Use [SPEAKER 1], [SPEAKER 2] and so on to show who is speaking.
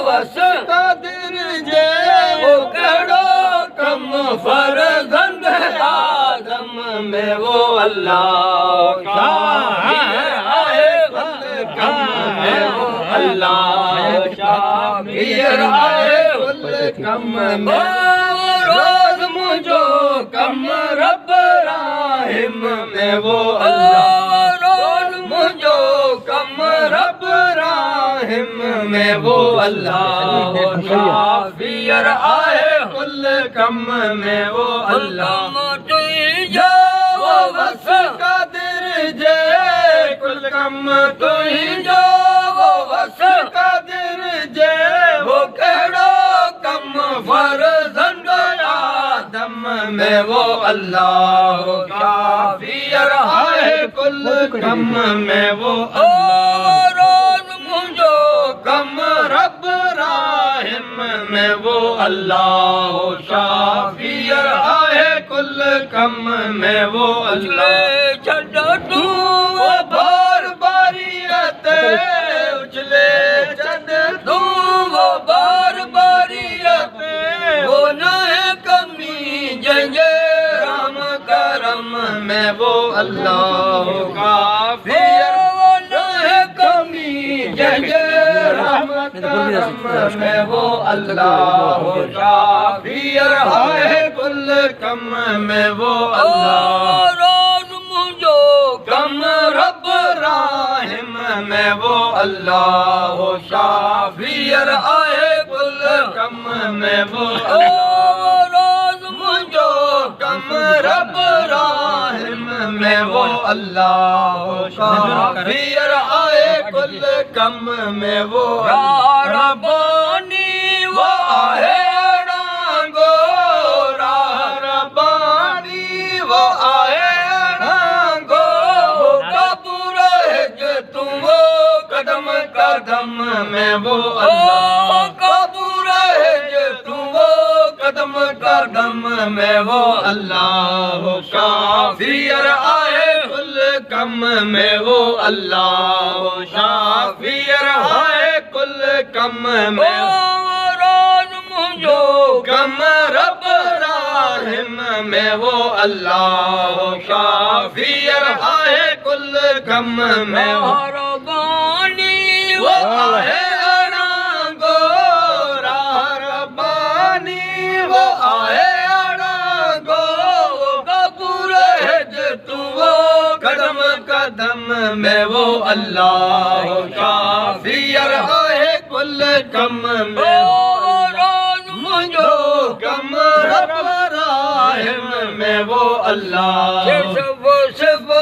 [SPEAKER 1] वस कदर जे वो कड़ो कम फर्जंद आदम में वो अल्लाह आए कुल कम में वो अल्लाह शाफिर आए कुल कम में रोज मुझो कम रब राहिम में वो अल्लाह रोज मुझो कम रब राहिम में वो अल्लाह शाफिर आए कुल कम में वो अल्लाह वो वस कदर जे कुल कम तुझो वो वस कदर जे वो कड़ो कम फर्जंद आदम में वो अल्लाह काफिर आए कुल कम में वो रोज मुझो कम रब राहिम में वो अल्लाह शाफिर आए कुल कम में वो अल्लाह छड़ो तू वो बार बारियत उछले चंद तू वो बार बारियत वो न है कमी जंगे राम करम में वो अल्लाह काफिर वो न है कमी जंगे राम करम में वो अल्लाह काफिर है कुल कम में वो अल्लाह रोज मुझो कम रब राहिम में वो अल्लाह शाफिर आए कुल कम में वो रोज मुझो कम रब राहिम में वो अल्लाह शाफिर आए कुल कम में वो रब्बानी वो आए कदम में वो अल्लाह कबूर है जे तू वो कदम कदम में वो अल्लाह शाफिर आए कुल कम में वो अल्लाह शाफिर आए कुल कम में रोज मुझो कम रब राहिम में वो अल्लाह शाफिर आए कुल कम में वो आए अड़ांगो रब्बानी वो आए अड़ांगो कबूर है जे तू वो कदम कदम में वो अल्लाह शाफिर आए कुल कम में रोज मुझो कम रब राहिम में वो अल्लाह सिर्फ